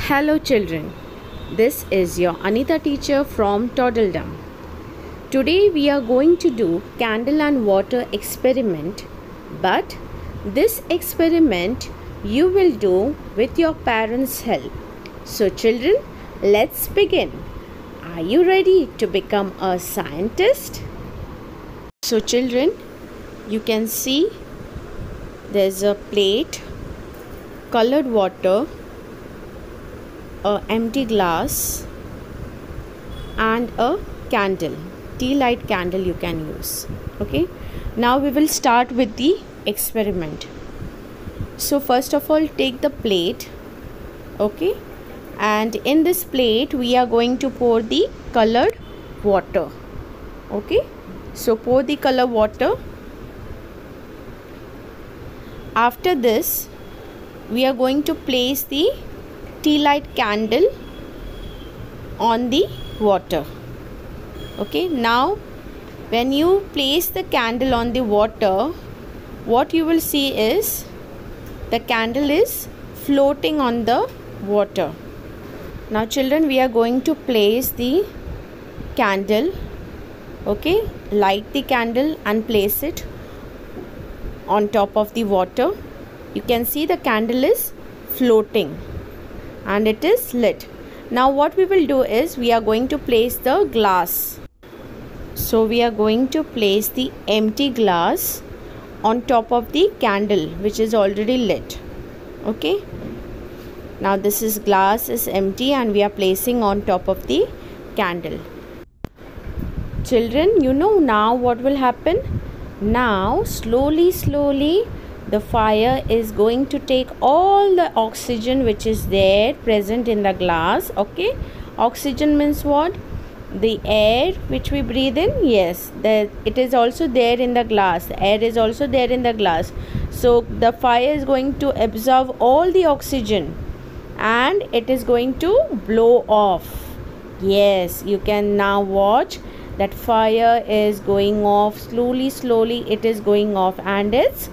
Hello children, this is your Anita teacher from TODDLEDOM. Today we are going to do candle and water experiment, but this experiment you will do with your parents' help. So children, let's begin. Are you ready to become a scientist? So children, you can see there's a plate, colored water, an empty glass and a candle, tea light candle you can use. Okay, now we will start with the experiment. So first of all, take the plate, okay, and in this plate we are going to pour the colored water. Okay, so pour the color water. After this we are going to place the tea light candle on the water. Okay, now when you place the candle on the water, what you will see is the candle is floating on the water. Now children, we are going to place the candle. Okay, light the candle and place it on top of the water. You can see the candle is floating and it is lit. Now what we will do is we are going to place the glass. So we are going to place the empty glass on top of the candle which is already lit. Okay, now this is glass is empty and we are placing on top of the candle. Children, you know now what will happen? Now slowly the fire is going to take all the oxygen which is there present in the glass. Okay, oxygen means what? The air which we breathe in. Yes, it is also there in the glass. The air is also there in the glass. So the fire is going to absorb all the oxygen and it is going to blow off. Yes, you can now watch that fire is going off. Slowly it is going off and it's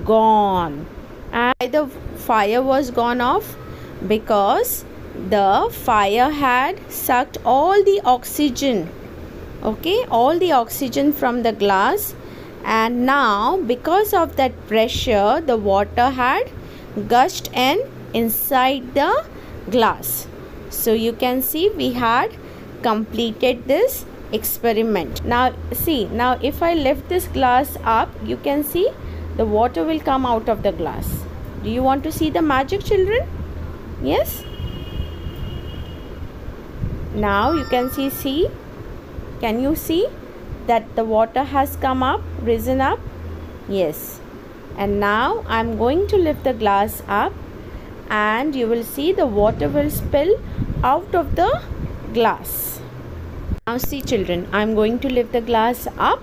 gone. And the fire was gone off because the fire had sucked all the oxygen, okay, all the oxygen from the glass, and now because of that pressure the water had gushed inside the glass. So you can see we had completed this experiment. Now see, now if I lift this glass up, you can see the water will come out of the glass. Do you want to see the magic, children? Yes. Now you can see, can you see that the water has come up, risen up? Yes. And now I am going to lift the glass up and you will see the water will spill out of the glass. Now see children, I am going to lift the glass up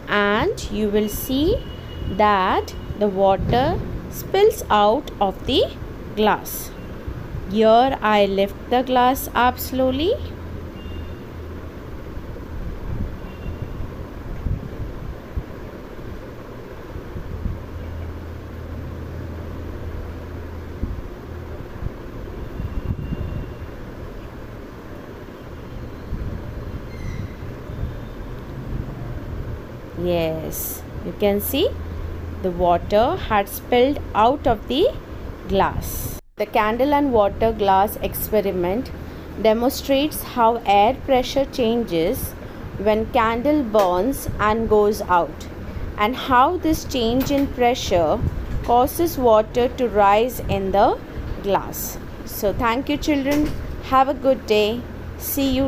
and you will see that the water spills out of the glass. Here I lift the glass up slowly. Yes, you can see the water had spilled out of the glass. The candle and water glass experiment demonstrates how air pressure changes when candle burns and goes out, and how this change in pressure causes water to rise in the glass. So thank you children. Have a good day. See you